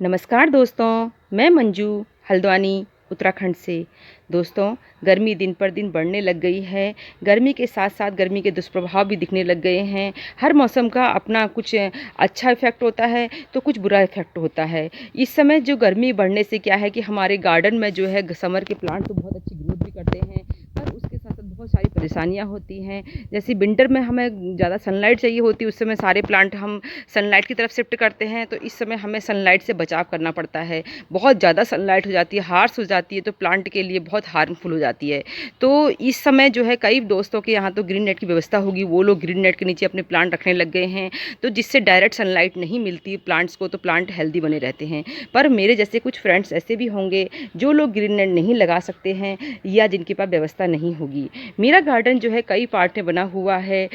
नमस्कार दोस्तों, मैं मंजू हल्द्वानी उत्तराखंड से। दोस्तों, गर्मी दिन पर दिन बढ़ने लग गई है। गर्मी के साथ साथ गर्मी के दुष्प्रभाव भी दिखने लग गए हैं। हर मौसम का अपना कुछ अच्छा इफ़ेक्ट होता है तो कुछ बुरा इफ़ेक्ट होता है। इस समय जो गर्मी बढ़ने से क्या है कि हमारे गार्डन में जो है समर के प्लांट तो बहुत अच्छी ग्रोथ भी करते हैं, पर उसके साथ साथ बहुत सारी परेशानियाँ होती हैं। जैसे विंटर में हमें ज़्यादा सनलाइट चाहिए होती है, उस समय सारे प्लांट हम सनलाइट की तरफ शिफ्ट करते हैं, तो इस समय हमें सनलाइट से बचाव करना पड़ता है। बहुत ज़्यादा सनलाइट हो जाती है, हार्श हो जाती है, तो प्लांट के लिए बहुत हार्मफुल हो जाती है। तो इस समय जो है कई दोस्तों के यहाँ तो ग्रीन नेट की व्यवस्था होगी, वो लोग ग्रीन नेट के नीचे अपने प्लांट रखने लग गए हैं, तो जिससे डायरेक्ट सनलाइट नहीं मिलती प्लांट्स को, तो प्लांट हेल्दी बने रहते हैं। पर मेरे जैसे कुछ फ्रेंड्स ऐसे भी होंगे जो लोग ग्रीन नेट नहीं लगा सकते हैं या जिनके पास व्यवस्था नहीं होगी। मेरा गार्डन जो है कई पार्ट में बना हुआ है।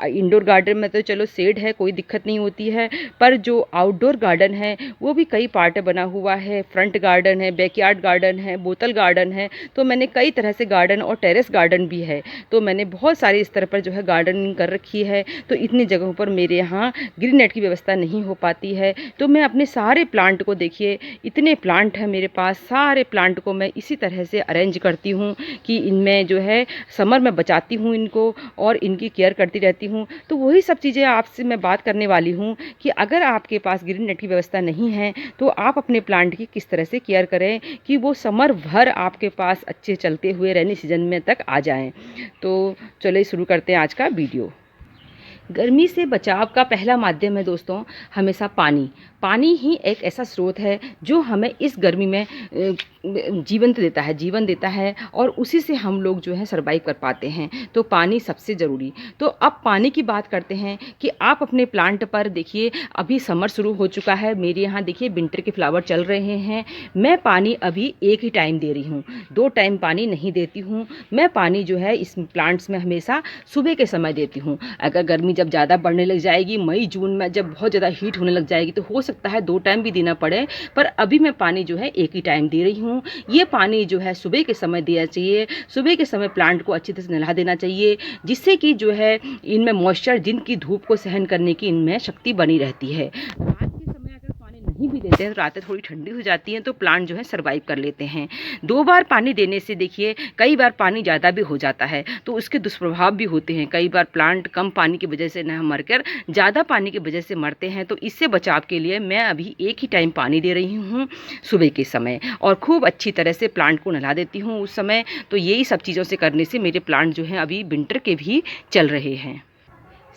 इंडोर गार्डन में तो चलो शेड है, कोई दिक्कत नहीं होती है, पर जो आउटडोर गार्डन है वो भी कई पार्ट बना हुआ है। फ्रंट गार्डन है, बैकयार्ड गार्डन है, बोतल गार्डन है, तो मैंने कई तरह से गार्डन और टेरेस गार्डन भी है, तो मैंने बहुत सारे स्तर पर जो है गार्डनिंग कर रखी है। तो इतनी जगहों पर मेरे यहाँ ग्रीन नेट की व्यवस्था नहीं हो पाती है, तो मैं अपने सारे प्लांट को, देखिए इतने प्लांट हैं मेरे पास, सारे प्लांट को मैं इसी तरह से अरेंज करती हूँ कि इनमें जो है समर में बचाती हूँ इनको और इनकी केयर करती रहती हूँ। तो वही सब चीज़ें आपसे मैं बात करने वाली हूँ कि अगर आपके पास ग्रीन नेट की व्यवस्था नहीं है तो आप अपने प्लांट की किस तरह से केयर करें कि वो समर भर आपके पास अच्छे चलते हुए रेनी सीजन में तक आ जाएं। तो चलिए शुरू करते हैं आज का वीडियो। गर्मी से बचाव का पहला माध्यम है दोस्तों हमेशा पानी। पानी ही एक ऐसा स्रोत है जो हमें इस गर्मी में जीवन देता है और उसी से हम लोग जो है सर्वाइव कर पाते हैं। तो पानी सबसे ज़रूरी। तो अब पानी की बात करते हैं कि आप अपने प्लांट पर देखिए, अभी समर शुरू हो चुका है, मेरे यहाँ देखिए विंटर के फ्लावर चल रहे हैं। मैं पानी अभी एक ही टाइम दे रही हूँ, 2 टाइम पानी नहीं देती हूँ। मैं पानी जो है इस प्लांट्स में हमेशा सुबह के समय देती हूँ। अगर गर्मी जब ज़्यादा बढ़ने लग जाएगी, मई जून में जब बहुत ज़्यादा हीट होने लग जाएगी, तो हो सकता है 2 टाइम भी देना पड़े, पर अभी मैं पानी जो है एक ही टाइम दे रही हूँ। ये पानी जो है सुबह के समय देना चाहिए। सुबह के समय प्लांट को अच्छी तरह से नहला देना चाहिए, जिससे कि जो है इनमें मॉइस्चर, जिनकी धूप को सहन करने की इनमें शक्ति बनी रहती है। रात के समय अगर पानी नहीं भी देते हैं तो रातें थोड़ी ठंडी हो जाती हैं, तो प्लांट जो है सर्वाइव कर लेते हैं। 2 बार पानी देने से देखिए कई बार पानी ज़्यादा भी हो जाता है, तो उसके दुष्प्रभाव भी होते हैं। कई बार प्लांट कम पानी की वजह से न मरकर ज़्यादा पानी की वजह से मरते हैं। तो इससे बचाव के लिए मैं अभी एक ही टाइम पानी दे रही हूँ सुबह के समय, और खूब अच्छी तरह से प्लांट को नहला देती हूँ उस समय। तो यही सब चीज़ों से करने से मेरे प्लांट जो हैं अभी विंटर के भी चल रहे हैं।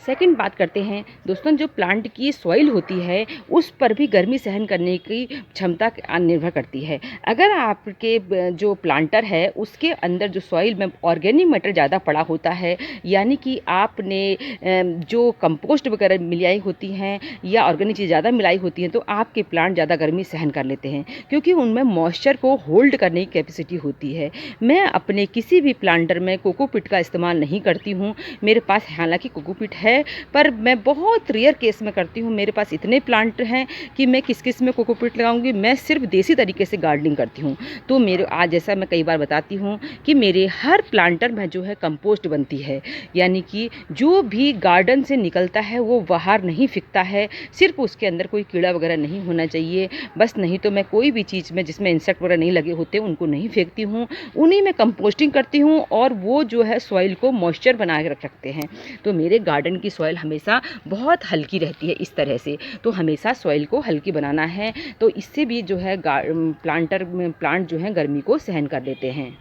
सेकंड बात करते हैं दोस्तों, जो प्लांट की सॉइल होती है उस पर भी गर्मी सहन करने की क्षमता निर्भर करती है। अगर आपके जो प्लांटर है उसके अंदर जो सॉइल में ऑर्गेनिक मैटर ज़्यादा पड़ा होता है, यानी कि आपने जो कंपोस्ट वगैरह मिलाई होती हैं या ऑर्गेनिक चीज़ ज़्यादा मिलाई होती हैं, तो आपके प्लांट ज़्यादा गर्मी सहन कर लेते हैं, क्योंकि उनमें मॉइस्चर को होल्ड करने की कैपेसिटी होती है। मैं अपने किसी भी प्लांटर में कोकोपीट का इस्तेमाल नहीं करती हूँ। मेरे पास हालांकि कोकोपीट है, पर मैं बहुत रेयर केस में करती हूँ। मेरे पास इतने प्लांट हैं कि मैं किस में कोकोपीट लगाऊंगी। मैं सिर्फ देसी तरीके से गार्डनिंग करती हूँ। तो मेरे आज जैसा मैं कई बार बताती हूँ कि मेरे हर प्लांटर में जो है कंपोस्ट बनती है, यानी कि जो भी गार्डन से निकलता है वो बाहर नहीं फिकता है। सिर्फ उसके अंदर कोई कीड़ा वगैरह नहीं होना चाहिए बस, नहीं तो मैं कोई भी चीज़ में जिसमें इंसेक्ट वगैरह नहीं लगे होते उनको नहीं फेंकती हूँ, उन्हीं में कंपोस्टिंग करती हूँ, और वो जो है सॉइल को मॉइस्चर बना के रख सकते हैं। तो मेरे गार्डन की सॉइल हमेशा बहुत हल्की रहती है इस तरह से। तो हमेशा सॉइल को हल्की बनाना है, तो इससे भी जो है प्लांट जो है गर्मी को सहन कर लेते हैं।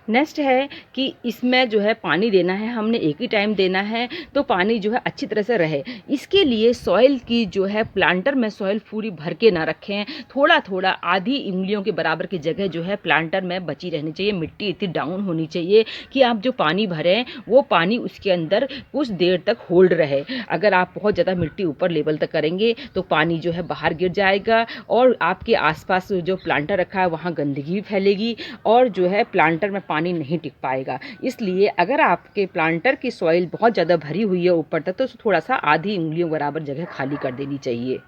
नेक्स्ट है कि इसमें जो है पानी देना है, हमने एक ही टाइम देना है, तो पानी जो है अच्छी तरह से रहे। इसके लिए सॉइल की जो है प्लांटर में सॉइल पूरी भर के ना रखें, थोड़ा थोड़ा आधी उंगलियों के बराबर की जगह जो है प्लांटर में बची रहनी चाहिए। मिट्टी इतनी डाउन होनी चाहिए कि आप जो पानी भरें वो पानी उसके अंदर कुछ देर तक होल्ड रहे। अगर आप बहुत ज़्यादा मिट्टी ऊपर लेवल तक करेंगे तो पानी जो है बाहर गिर जाएगा, और आपके आसपास जो प्लांटर रखा है वहाँ गंदगी भी फैलेगी, और जो है प्लांटर में पानी नहीं टिक पाएगा। इसलिए अगर आपके प्लांटर की सॉइल बहुत ज़्यादा भरी हुई है ऊपर तक, तो थोड़ा सा आधी उंगलियों बराबर जगह खाली कर देनी चाहिए।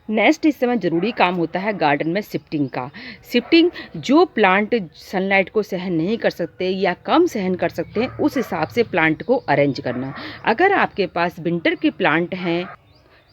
नेक्स्ट इस समय ज़रूरी काम होता है गार्डन में शिफ्टिंग का। शिफ्टिंग, जो प्लांट सनलाइट को सहन नहीं कर सकते या कम सहन कर सकते हैं, उस हिसाब से प्लांट को अरेंज करना। अगर आपके पास विंटर के प्लांट हैं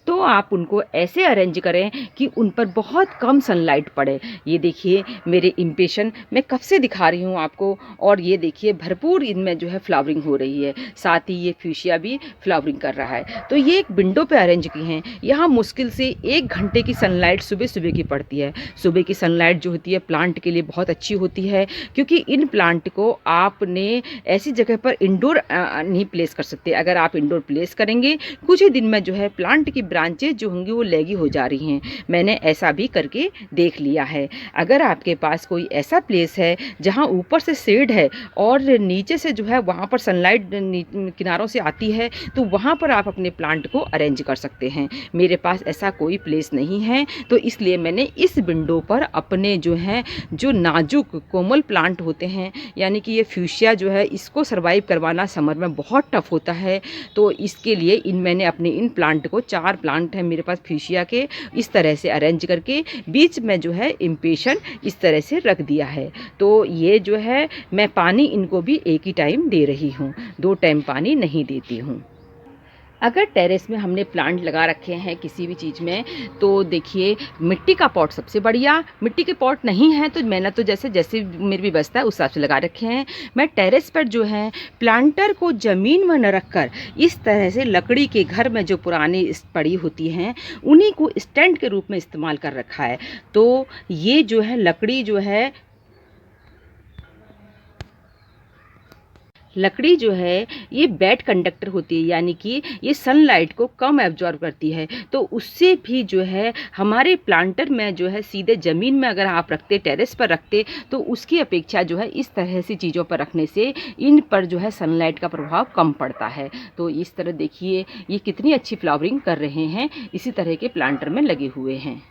तो आप उनको ऐसे अरेंज करें कि उन पर बहुत कम सनलाइट पड़े। ये देखिए मेरे इम्प्रेशन मैं कब से दिखा रही हूँ आपको, और ये देखिए भरपूर इनमें जो है फ्लावरिंग हो रही है, साथ ही ये फ्यूशिया भी फ्लावरिंग कर रहा है। तो ये एक विंडो पे अरेंज की हैं। यहाँ मुश्किल से 1 घंटे की सनलाइट सुबह सुबह की पड़ती है। सुबह की सनलाइट जो होती है प्लांट के लिए बहुत अच्छी होती है, क्योंकि इन प्लांट को आपने ऐसी जगह पर इंडोर नहीं प्लेस कर सकते। अगर आप इंडोर प्लेस करेंगे कुछ ही दिन में जो है प्लांट की ब्रांचेज जो होंगी वो लैगी हो जा रही हैं। मैंने ऐसा भी करके देख लिया है। अगर आपके पास कोई ऐसा प्लेस है जहाँ ऊपर से शेड है और नीचे से जो है वहाँ पर सनलाइट किनारों से आती है, तो वहाँ पर आप अपने प्लांट को अरेंज कर सकते हैं। मेरे पास ऐसा कोई प्लेस नहीं है, तो इसलिए मैंने इस विंडो पर अपने जो हैं जो नाजुक कोमल प्लांट होते हैं, यानी कि ये फ्यूशिया जो है इसको सर्वाइव करवाना समर में बहुत टफ होता है। तो इसके लिए मैंने अपने इन प्लांट को 4 प्लांट हैं मेरे पास फ्यूशिया के, इस तरह से अरेंज करके बीच में जो है इम्पेशन इस तरह से रख दिया है। तो ये जो है मैं पानी इनको भी एक ही टाइम दे रही हूँ, 2 टाइम पानी नहीं देती हूँ। अगर टेरेस में हमने प्लांट लगा रखे हैं किसी भी चीज़ में, तो देखिए मिट्टी का पॉट सबसे बढ़िया। मिट्टी के पॉट नहीं है तो मैंने तो जैसे जैसे मेरी व्यवस्था है उस हिसाब से लगा रखे हैं। मैं टेरेस पर जो है प्लांटर को ज़मीन में न रख कर इस तरह से लकड़ी के घर में जो पुरानी पड़ी होती हैं उन्हीं को स्टैंड के रूप में इस्तेमाल कर रखा है। तो ये जो है लकड़ी जो है ये बैड कंडक्टर होती है, यानी कि ये सनलाइट को कम एब्जॉर्ब करती है। तो उससे भी जो है हमारे प्लांटर में जो है सीधे ज़मीन में अगर आप रखते, टेरेस पर रखते, तो उसकी अपेक्षा जो है इस तरह से चीज़ों पर रखने से इन पर जो है सनलाइट का प्रभाव कम पड़ता है। तो इस तरह देखिए ये कितनी अच्छी फ्लावरिंग कर रहे हैं, इसी तरह के प्लांटर में लगे हुए हैं।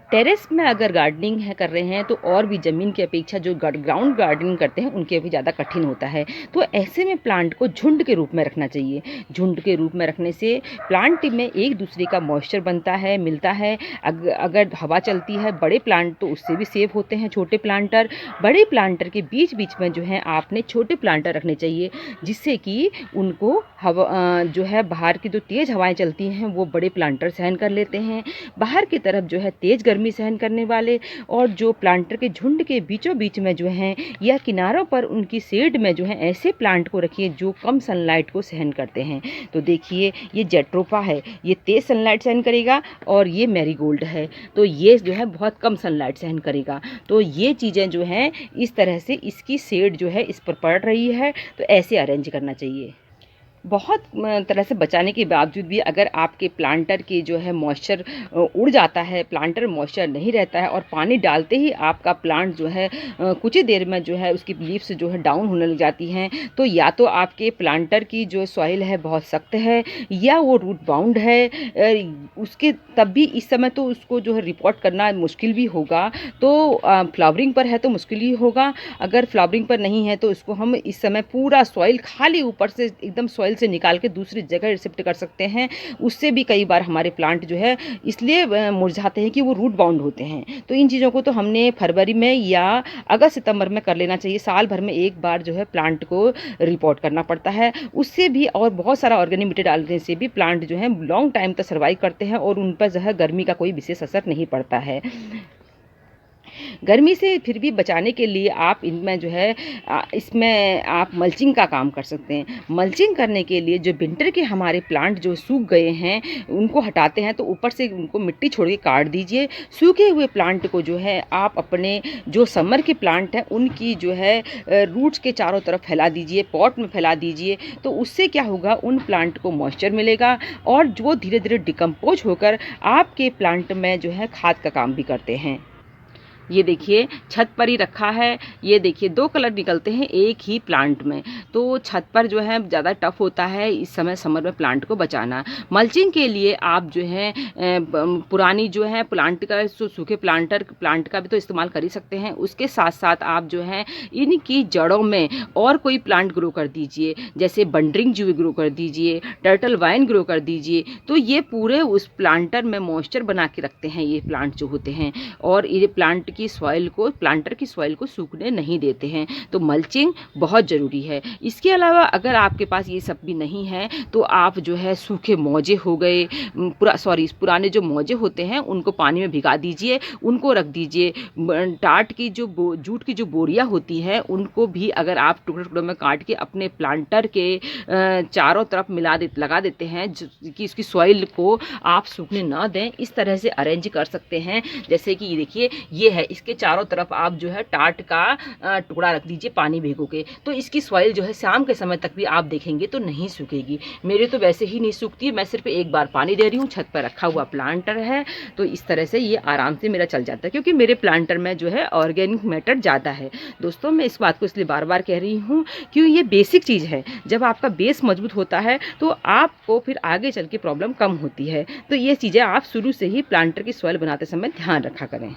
टेरेस में अगर गार्डनिंग कर रहे हैं तो और भी ज़मीन की अपेक्षा जो ग्राउंड गार्डनिंग करते हैं उनके भी ज़्यादा कठिन होता है। तो ऐसे में प्लांट को झुंड के रूप में रखना चाहिए। झुंड के रूप में रखने से प्लांट में एक दूसरे का मॉइस्चर बनता है, मिलता है। अगर हवा चलती है बड़े प्लांट तो उससे भी सेव होते हैं छोटे प्लांटर। बड़े प्लांटर के बीच बीच में जो है आपने छोटे प्लांटर रखने चाहिए, जिससे कि उनको हवा जो है बाहर की जो तेज़ हवाएँ चलती हैं वो बड़े प्लांटर सहन कर लेते हैं। बाहर की तरफ जो है तेज़ गर्मी सहन करने वाले, और जो प्लांटर के झुंड के बीचों बीच में जो हैं या किनारों पर उनकी शेड में जो है ऐसे प्लांट को रखिए जो कम सनलाइट को सहन करते हैं। तो देखिए ये जेट्रोफा है, ये तेज़ सनलाइट सहन करेगा, और ये मैरीगोल्ड है तो ये जो है बहुत कम सनलाइट सहन करेगा। तो ये चीज़ें जो हैं इस तरह से इसकी शेड जो है इस पर पड़ रही है, तो ऐसे अरेंज करना चाहिए। बहुत तरह से बचाने के बावजूद भी अगर आपके प्लांटर की जो है मॉइस्चर उड़ जाता है, प्लांटर मॉइस्चर नहीं रहता है और पानी डालते ही आपका प्लांट जो है कुछ ही देर में जो है उसकी लीव्स जो है डाउन होने लग जाती हैं, तो या तो आपके प्लांटर की जो सॉइल है बहुत सख्त है या वो रूट बाउंड है। उसके तब भी इस समय तो उसको जो है रिपोर्ट करना मुश्किल भी होगा। तो फ्लावरिंग पर है तो मुश्किल ही होगा, अगर फ्लावरिंग पर नहीं है तो उसको हम इस समय पूरा सॉइल खाली ऊपर से एकदम सॉइल से निकाल के दूसरी जगह शिफ्ट कर सकते हैं। उससे भी कई बार हमारे प्लांट जो है इसलिए मुरझाते हैं कि वो रूट बाउंड होते हैं। तो इन चीज़ों को तो हमने फरवरी में या अगस्त सितंबर में कर लेना चाहिए। साल भर में एक बार जो है प्लांट को रिपोर्ट करना पड़ता है। उससे भी और बहुत सारा ऑर्गेनिक मटेरियल डालने से भी प्लांट जो है लॉन्ग टाइम तक सर्वाइव करते हैं और उन पर जो है गर्मी का कोई विशेष असर नहीं पड़ता है। गर्मी से फिर भी बचाने के लिए आप इनमें जो है इसमें आप मल्चिंग का काम कर सकते हैं। मल्चिंग करने के लिए जो विंटर के हमारे प्लांट जो सूख गए हैं उनको हटाते हैं, तो ऊपर से उनको मिट्टी छोड़ के काट दीजिए। सूखे हुए प्लांट को जो है आप अपने जो समर के प्लांट हैं उनकी जो है रूट्स के चारों तरफ फैला दीजिए, पॉट में फैला दीजिए। तो उससे क्या होगा, उन प्लांट को मॉइस्चर मिलेगा और जो धीरे धीरे डिकम्पोज होकर आपके प्लांट में जो है खाद का काम भी करते हैं। ये देखिए छत पर ही रखा है। ये देखिए 2 कलर निकलते हैं एक ही प्लांट में, तो छत पर जो है ज़्यादा टफ होता है इस समय समर में प्लांट को बचाना। मल्चिंग के लिए आप जो है पुरानी जो है प्लांट का सूखे प्लांट का भी तो इस्तेमाल कर ही सकते हैं। उसके साथ साथ आप जो है इनकी जड़ों में और कोई प्लांट ग्रो कर दीजिए, जैसे बंडरिंग जूही ग्रो कर दीजिए, टर्टल वाइन ग्रो कर दीजिए। तो ये पूरे उस प्लांटर में मॉइस्चर बना के रखते हैं ये प्लांट जो होते हैं। और ये प्लांट की सॉइल को, प्लांटर की सॉइल को सूखने नहीं देते हैं। तो मल्चिंग बहुत ज़रूरी है। इसके अलावा अगर आपके पास ये सब भी नहीं है तो आप जो है सूखे मोजे हो गए, पुराने जो मोजे होते हैं उनको पानी में भिगा दीजिए, उनको रख दीजिए। टाट की जो जूट की जो बोरियां होती हैं उनको भी अगर आप टुकड़े टुकड़ों में काट के अपने प्लांटर के चारों तरफ लगा देते हैं कि इसकी सॉइल को आप सूखने ना दें, इस तरह से अरेंज कर सकते हैं। जैसे कि ये देखिए, ये है, इसके चारों तरफ आप जो है टाट का टुकड़ा रख दीजिए पानी भिगो के, तो इसकी सॉइल जो है शाम के समय तक भी आप देखेंगे तो नहीं सूखेगी। मेरे तो वैसे ही नहीं सूखती, मैं सिर्फ एक बार पानी दे रही हूँ, छत पर रखा हुआ प्लांटर है, तो इस तरह से ये आराम से मेरा चल जाता है, क्योंकि मेरे प्लांटर में जो है ऑर्गेनिक मैटर ज़्यादा है। दोस्तों, मैं इस बात को इसलिए बार बार कह रही हूँ कि ये बेसिक चीज़ है। जब आपका बेस मजबूत होता है तो आपको फिर आगे चल के प्रॉब्लम कम होती है। तो ये चीज़ें आप शुरू से ही प्लांटर की सॉइल बनाते समय ध्यान रखा करें।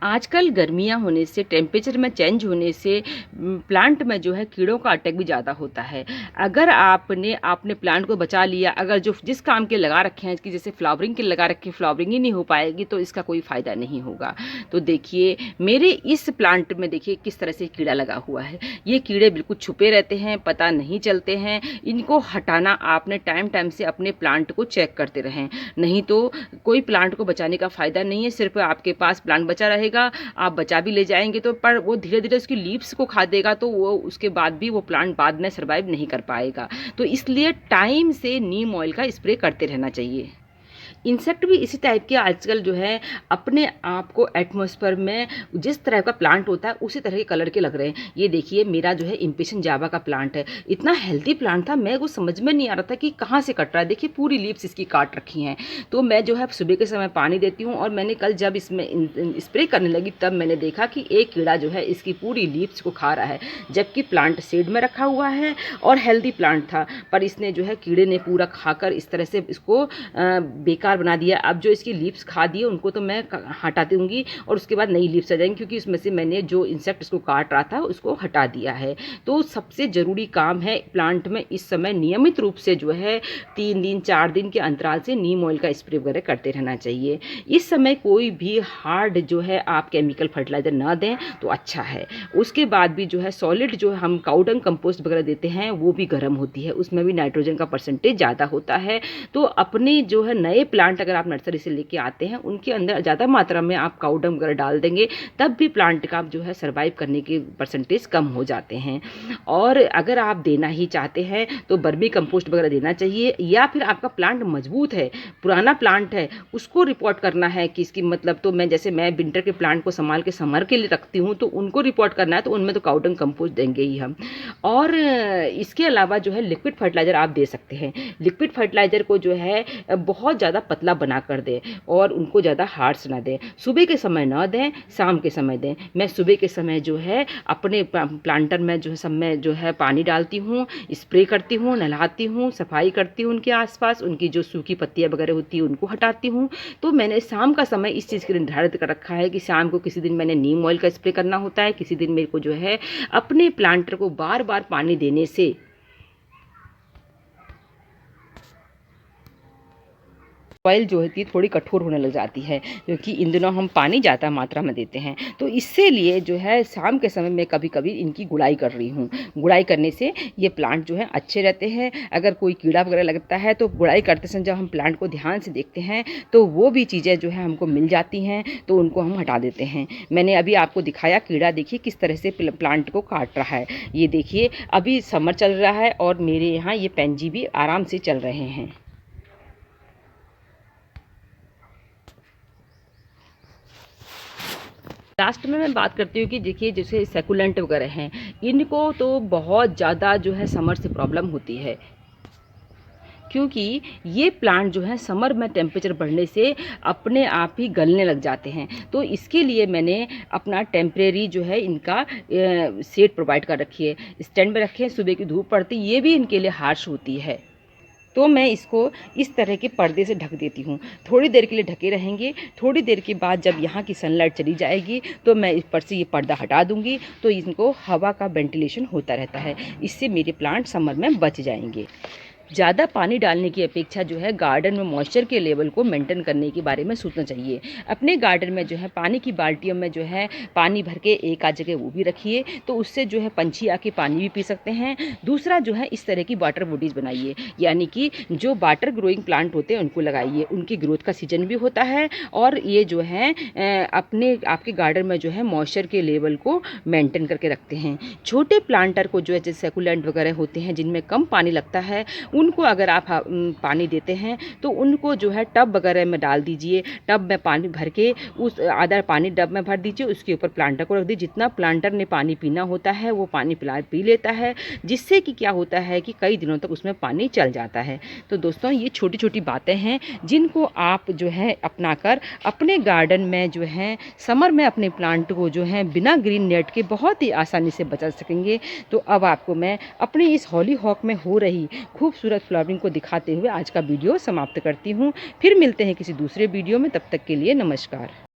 आजकल गर्मियां होने से, टेम्परेचर में चेंज होने से प्लांट में जो है कीड़ों का अटैक भी ज़्यादा होता है। अगर आपने प्लांट को बचा लिया, अगर जिस काम के लगा रखे हैं कि जैसे फ्लावरिंग के लगा रखे, फ्लावरिंग ही नहीं हो पाएगी तो इसका कोई फ़ायदा नहीं होगा। तो देखिए मेरे इस प्लांट में देखिए किस तरह से कीड़ा लगा हुआ है। ये कीड़े बिल्कुल छुपे रहते हैं, पता नहीं चलते हैं। इनको हटाना आपने टाइम टाइम से अपने प्लांट को चेक करते रहें, नहीं तो कोई प्लांट को बचाने का फ़ायदा नहीं है। सिर्फ आपके पास प्लांट बचा रहेगा, आप बचा भी ले जाएंगे तो पर वो धीरे धीरे उसकी लीव्स को खा देगा, तो वो उसके बाद भी वो प्लांट बाद में सर्वाइव नहीं कर पाएगा। तो इसलिए टाइम से नीम ऑयल का स्प्रे करते रहना चाहिए। इंसेक्ट भी इसी टाइप के आजकल जो है अपने आप को एटमॉस्फेयर में जिस तरह का प्लांट होता है उसी तरह के कलर के लग रहे हैं। ये देखिए मेरा जो है इम्पेशन जावा का प्लांट है, इतना हेल्दी प्लांट था, मैं को समझ में नहीं आ रहा था कि कहाँ से कट रहा है। देखिए पूरी लीव्स इसकी काट रखी हैं। तो मैं जो है सुबह के समय पानी देती हूँ, और मैंने कल जब इसमें स्प्रे करने लगी तब मैंने देखा कि एक कीड़ा जो है इसकी पूरी लीव्स को खा रहा है, जबकि प्लांट शेड में रखा हुआ है और हेल्दी प्लांट था, पर इसने जो है कीड़े ने पूरा खाकर इस तरह से इसको बेकार बना दिया। अब जो इसकी लीव्स खा दिए उनको तो मैं हटा दूंगी और उसके बाद नई लीव्स आ जाएंगी, क्योंकि उसमें से मैंने जो इंसेक्ट इसको काट रहा था उसको हटा दिया है। तो सबसे ज़रूरी काम है प्लांट में इस समय नियमित रूप से जो है 3 दिन 4 दिन के अंतराल से नीम ऑयल का स्प्रे वगैरह करते रहना चाहिए। इस समय कोई भी हार्ड जो है आप केमिकल फर्टिलाइजर ना दें तो अच्छा है। उसके बाद भी जो है सॉलिड जो हम काउडंग कंपोस्ट वगैरह देते हैं वो भी गर्म होती है, उसमें भी नाइट्रोजन का परसेंटेज ज़्यादा होता है। तो अपने जो है नए प्लांट अगर आप नर्सरी से लेके आते हैं उनके अंदर ज़्यादा मात्रा में आप काउडंग वगैरह डाल देंगे, तब भी प्लांट का जो है सर्वाइव करने के परसेंटेज कम हो जाते हैं। और अगर आप देना ही चाहते हैं तो बर्मी कंपोस्ट वगैरह देना चाहिए, या फिर आपका प्लांट मजबूत है, पुराना प्लांट है, उसको रिपोर्ट करना है कि इसकी मतलब, तो मैं विंटर के प्लांट को संभाल के समर के लिए रखती हूँ तो उनको रिपोर्ट करना है, तो उनमें तो काउडंग कंपोस्ट देंगे ही हम। और इसके अलावा जो है लिक्विड फर्टिलाइज़र आप दे सकते हैं। लिक्विड फर्टिलाइज़र को जो है बहुत ज़्यादा पतला बना कर दें और उनको ज़्यादा हार्श ना दें। सुबह के समय ना दें, शाम के समय दें। मैं सुबह के समय जो है अपने प्लांटर में जो है सब में जो है पानी डालती हूँ, स्प्रे करती हूँ, नहलाती हूँ, सफाई करती हूँ उनके आसपास, उनकी जो सूखी पत्तियाँ वगैरह होती है उनको हटाती हूँ। तो मैंने शाम का समय इस चीज़ के लिए निर्धारित कर रखा है कि शाम को किसी दिन मैंने नीम ऑयल का स्प्रे करना होता है, किसी दिन मेरे को जो है अपने प्लांटर को बार बार पानी देने से ऑयल जो होती है थोड़ी कठोर होने लग जाती है, क्योंकि इन दिनों हम पानी ज़्यादा मात्रा में देते हैं। तो इससे लिए जो है शाम के समय में कभी कभी इनकी गुड़ाई कर रही हूँ। गुड़ाई करने से ये प्लांट जो है अच्छे रहते हैं। अगर कोई कीड़ा वगैरह लगता है तो गुड़ाई करते समय जब हम प्लांट को ध्यान से देखते हैं तो वो भी चीज़ें जो है हमको मिल जाती हैं, तो उनको हम हटा देते हैं। मैंने अभी आपको दिखाया कीड़ा, देखिए किस तरह से प्लांट को काट रहा है। ये देखिए अभी समर चल रहा है और मेरे यहाँ ये पैंजी भी आराम से चल रहे हैं। लास्ट में मैं बात करती हूँ कि देखिए जैसे सेकुलेंट वगैरह हैं, इनको तो बहुत ज़्यादा जो है समर से प्रॉब्लम होती है, क्योंकि ये प्लांट जो है समर में टेम्परेचर बढ़ने से अपने आप ही गलने लग जाते हैं। तो इसके लिए मैंने अपना टेम्परेरी जो है इनका शेड प्रोवाइड कर रखी है, स्टैंड में रखे हैं। सुबह की धूप पड़ती ये भी इनके लिए हार्श होती है, तो मैं इसको इस तरह के पर्दे से ढक देती हूँ। थोड़ी देर के लिए ढके रहेंगे, थोड़ी देर के बाद जब यहाँ की सनलाइट चली जाएगी तो मैं इस पर से ये पर्दा हटा दूँगी, तो इनको हवा का वेंटिलेशन होता रहता है। इससे मेरे प्लांट समर में बच जाएंगे। ज़्यादा पानी डालने की अपेक्षा जो है गार्डन में मॉइस्चर के लेवल को मेंटेन करने के बारे में सोचना चाहिए। अपने गार्डन में जो है पानी की बाल्टियों में जो है पानी भर के एक आध जगह वो भी रखिए, तो उससे जो है पंछी आके पानी भी पी सकते हैं। दूसरा जो है इस तरह की वाटर बॉडीज़ बनाइए, यानी कि जो वाटर ग्रोइंग प्लांट होते हैं उनको लगाइए, उनकी ग्रोथ का सीजन भी होता है और ये जो है अपने आपके गार्डन में जो है मॉइस्चर के लेवल को मेंटेन करके रखते हैं। छोटे प्लांटर को जो है जैसे सकुलेंट वगैरह होते हैं जिनमें कम पानी लगता है, उनको अगर आप पानी देते हैं तो उनको जो है टब वगैरह में डाल दीजिए। टब में पानी भर के उस आधा पानी टब में भर दीजिए, उसके ऊपर प्लांटर को रख दीजिए। जितना प्लांटर ने पानी पीना होता है वो पानी पी लेता है, जिससे कि क्या होता है कि कई दिनों तक उसमें पानी चल जाता है। तो दोस्तों ये छोटी छोटी बातें हैं जिनको आप जो है अपनाकर अपने गार्डन में जो है समर में अपने प्लांट को जो है बिना ग्रीन नेट के बहुत ही आसानी से बचा सकेंगे। तो अब आपको मैं अपने इस हॉली हॉक में हो रही खूबसूरत फ्लावरिंग को दिखाते हुए आज का वीडियो समाप्त करती हूँ। फिर मिलते हैं किसी दूसरे वीडियो में, तब तक के लिए नमस्कार।